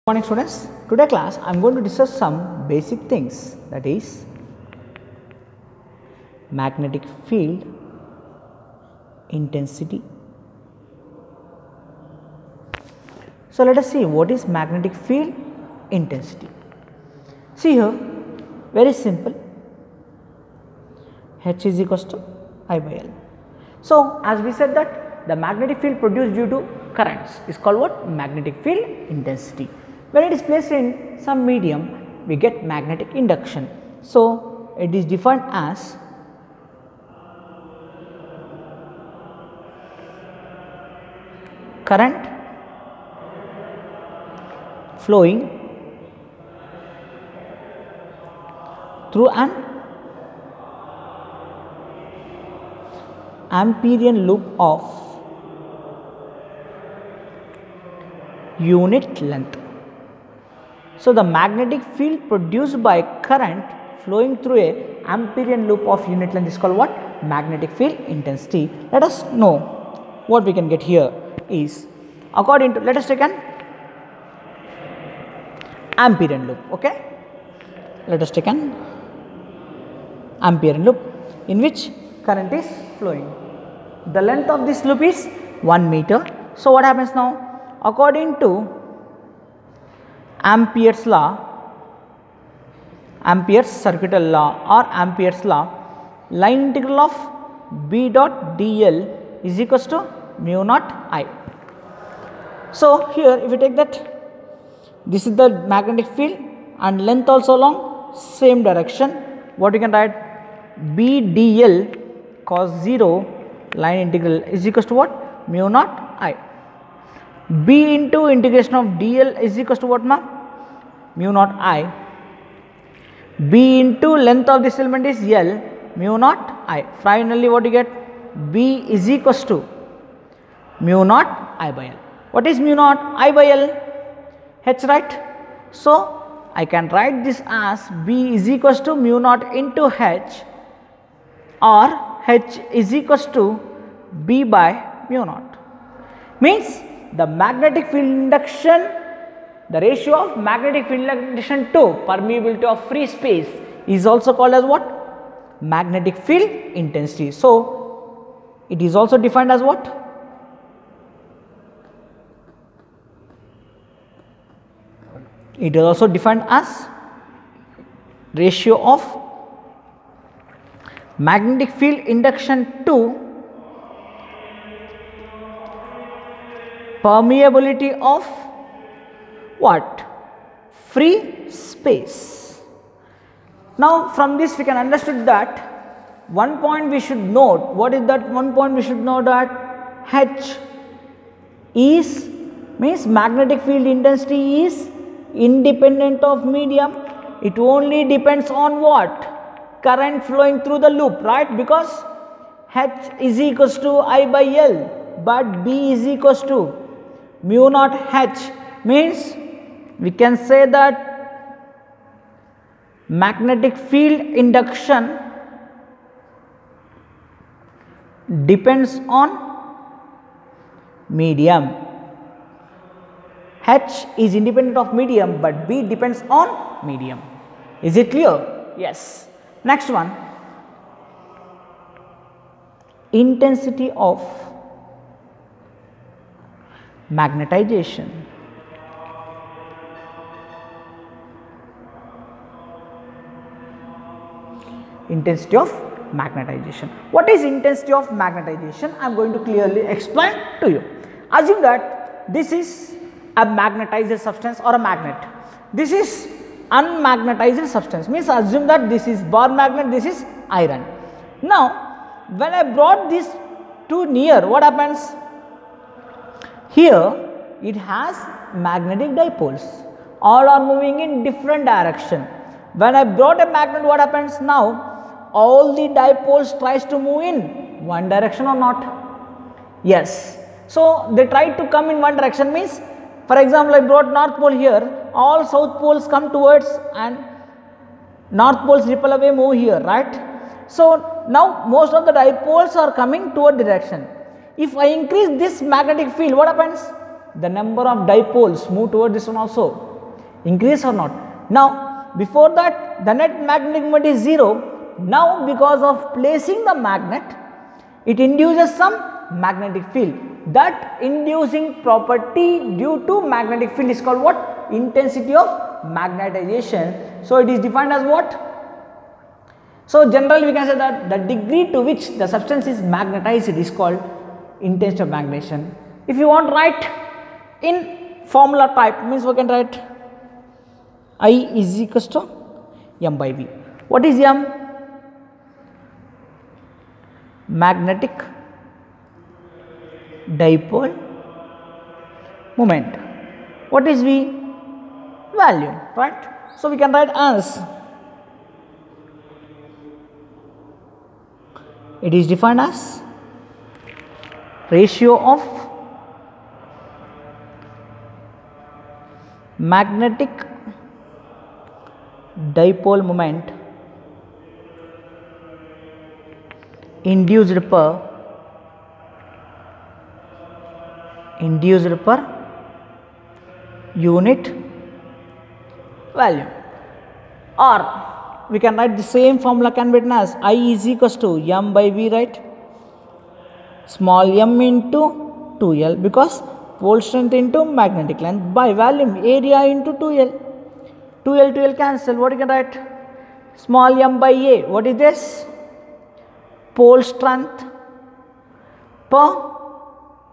Good morning students. Today class I am going to discuss some basic things, that is magnetic field intensity. So let us see what is magnetic field intensity. See here, very simple, H is equals to I by L. So as we said that the magnetic field produced due to currents is called what? Magnetic field intensity. When it is placed in some medium, we get magnetic induction. So it is defined as current flowing through an Amperian loop of unit length. So the magnetic field produced by current flowing through a Amperian loop of unit length is called what? Magnetic field intensity. Let us know what we can get here is, according to, let us take an Amperian loop. Okay, let us take an Amperian loop in which current is flowing. The length of this loop is 1 meter. So what happens now? According to Ampere's law, Ampere's circuital law or Ampere's law, line integral of B dot dl is equals to mu naught I. So here if you take that, this is the magnetic field and length also along same direction. What you can write? B dl cos 0 line integral is equals to what? Mu naught I. B into integration of dl is equals to what, ma? Mu naught I. B into length of this element is L, mu naught I. Finally what you get? B is equals to mu naught I by L. What is mu naught I by L? H, right? So I can write this as B is equals to mu naught into H, or H is equals to B by mu naught. Means the magnetic field induction, the ratio of magnetic field induction to permeability of free space is also called as what? Magnetic field intensity. So it is also defined as what? It is also defined as ratio of magnetic field induction to permeability of what? Free space. Now from this we can understood that one point we should note. What is that one point we should know? That H is, means magnetic field intensity is independent of medium. It only depends on what? Current flowing through the loop, right? Because H is equals to I by L, but B is equals to mu naught H, means we can say that magnetic field induction depends on medium. H is independent of medium, but B depends on medium. Is it clear? Yes. Next one, intensity of magnetization. Intensity of magnetization. What is intensity of magnetization? I am going to clearly explain to you. Assume that this is a magnetized substance or a magnet. This is unmagnetized substance, means assume that this is bar magnet, this is iron. Now when I brought this to near, what happens? Here it has magnetic dipoles, all are moving in different direction. When I brought a magnet, what happens now? All the dipoles tries to move in one direction or not? Yes. So they try to come in one direction, means for example I brought north pole here, all south poles come towards and north poles repel away, move here, right? So now most of the dipoles are coming toward direction. If I increase this magnetic field, what happens? The number of dipoles move toward this one also. increase or not. Now before that the net magnetic moment is 0. Now because of placing the magnet, it induces some magnetic field. That inducing property due to magnetic field is called what? Intensity of magnetization. So it is defined as what? So generally we can say that the degree to which the substance is magnetized is called intensity of magnetization. If you want to write in formula type, means we can write I is equals to m by v. What is m? Magnetic dipole moment. What is v? Value, right? So we can write as, it is defined as ratio of magnetic dipole moment induced per unit value, or we can write the same formula can be written as I is equals to m by v, right? Small m into 2L, because pole strength into magnetic length by volume area into 2L. 2L cancel. What you can write? Small m by A. What is this? Pole strength per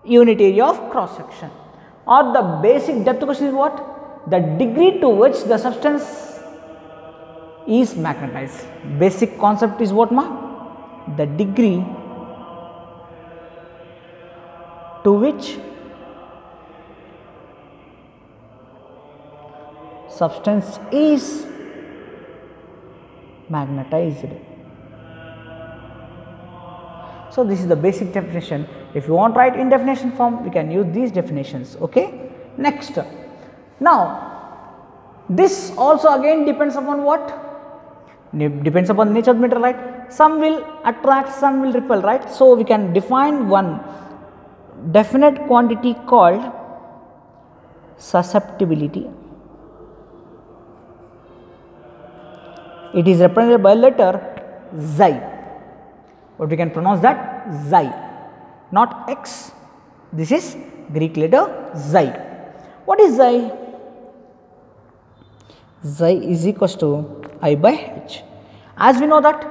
unit area of cross section, or the basic depth question is what? The degree to which the substance is magnetized. Basic concept is what, ma? The degree to which substance is magnetized. So this is the basic definition. If you want to write in definition form, we can use these definitions. Okay. Next, now this also again depends upon what? Depends upon the nature of the metal, right? Some will attract, some will repel, right? So we can define one definite quantity called susceptibility. It is represented by letter xi. But we can pronounce that xi, not x. This is Greek letter xi. What is xi? Xi is equals to I by h. As we know that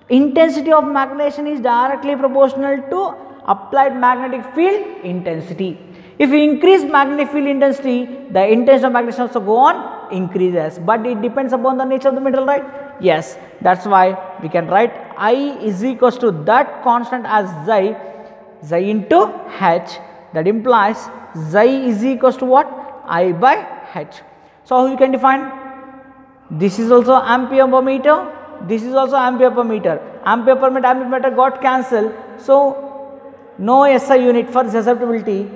intensity of magnetization is directly proportional to applied magnetic field intensity. If you increase magnetic field intensity, the intensity of magnetization also go on increases, but it depends upon the nature of the metal, right? Yes, that's why we can write I is equals to that constant as xi into h. That implies xi is equals to what? I by h. So how you can define? This is also ampere per meter. This is also ampere per meter. Ampere per meter, ampere per meter got cancelled. So no SI unit for susceptibility.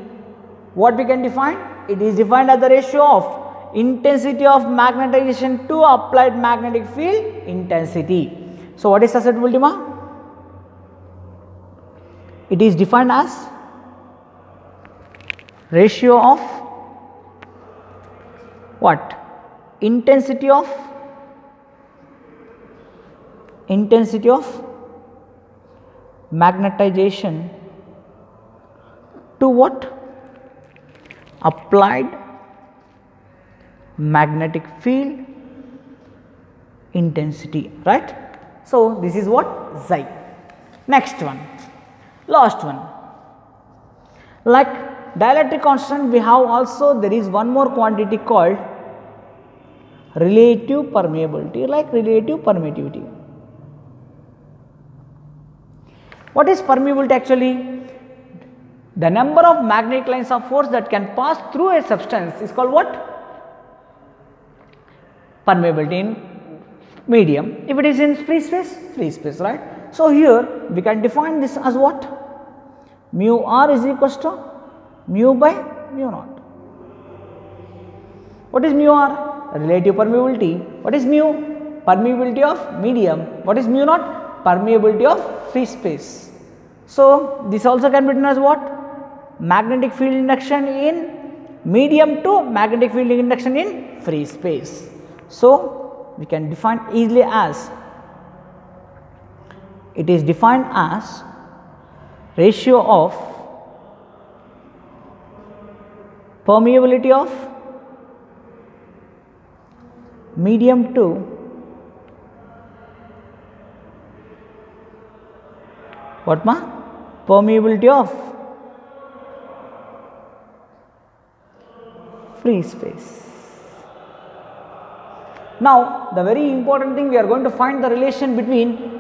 What we can define? It is defined as the ratio of intensity of magnetization to applied magnetic field intensity. So what is susceptibility, ma? It is defined as ratio of what? Intensity of magnetization to what? Applied magnetic field intensity, right? So this is what? Xi. Next one, last one. Like dielectric constant, we have also, there is one more quantity called relative permeability, like relative permittivity. What is permeability actually? The number of magnetic lines of force that can pass through a substance is called what? Permeability in medium. If it is in free space, right? So here we can define this as what? Mu r is equals to mu by mu naught. What is mu r? Relative permeability. What is mu? Permeability of medium. What is mu naught? Permeability of free space. So this also can be written as what? Magnetic field induction in medium to magnetic field induction in free space. So, we can define easily as, it is defined as ratio of permeability of medium to what ma? Permeability of free space. Now, the very important thing, we are going to find the relation between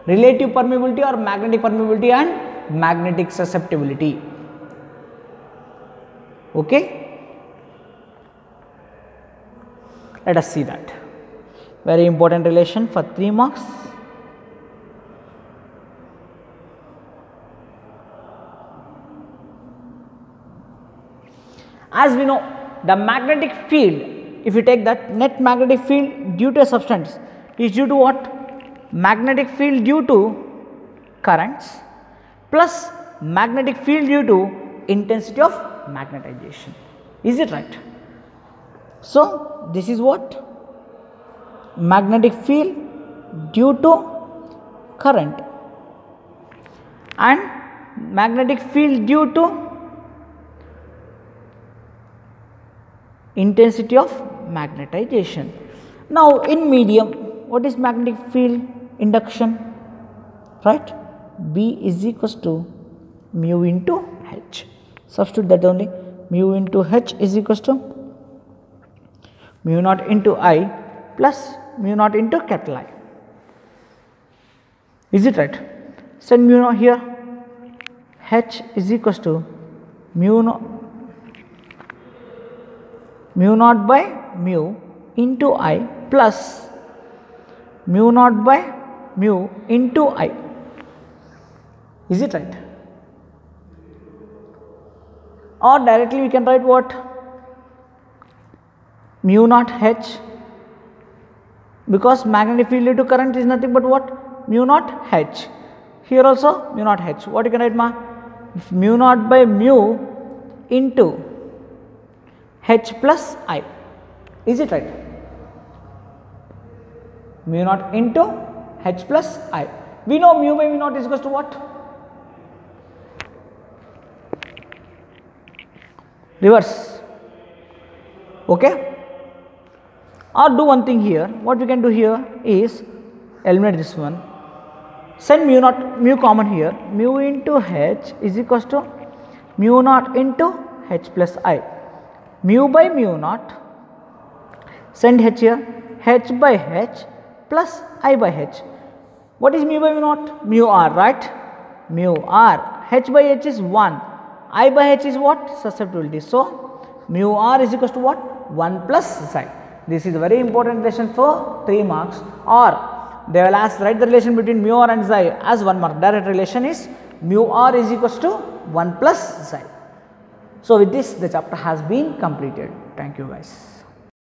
relative permeability or magnetic permeability and magnetic susceptibility. Okay? Let us see that. Very important relation for 3 marks. As we know, the magnetic field, if you take that, net magnetic field due to a substance is due to what? Magnetic field due to currents plus magnetic field due to intensity of magnetization. Is it right? So, this is what? Magnetic field due to current and magnetic field due to intensity of magnetization. Now, in medium, what is magnetic field induction? Right? B is equals to mu into H. Substitute that only. Mu into H is equals to mu naught into I plus mu naught into capital I. Is it right? Send mu naught here. H is equals to mu naught by mu into I plus mu naught by mu into I. Is it right? Or directly we can write what? Mu naught H, because magnetic field due to current is nothing but what? Mu naught H. Here also mu naught H. What you can write ma? Mu naught by mu into H plus I. Is it right? Mu naught into H plus I. We know mu by mu naught is equals to what? Reverse. Okay? Or do one thing here. What we can do here is eliminate this one. Send mu naught, mu common here. Mu into H is equals to mu naught into H plus I. Mu by mu naught. Send H here. H by H plus I by H. What is mu by mu naught? Mu R, right? Mu R. H by H is 1. I by H is what? Susceptibility. So, mu R is equals to what? 1 plus psi. This is a very important relation for 3 marks, or they will ask, write the relation between mu R and psi as 1 mark. Direct relation is mu R is equals to 1 plus psi. So, with this the chapter has been completed. Thank you guys.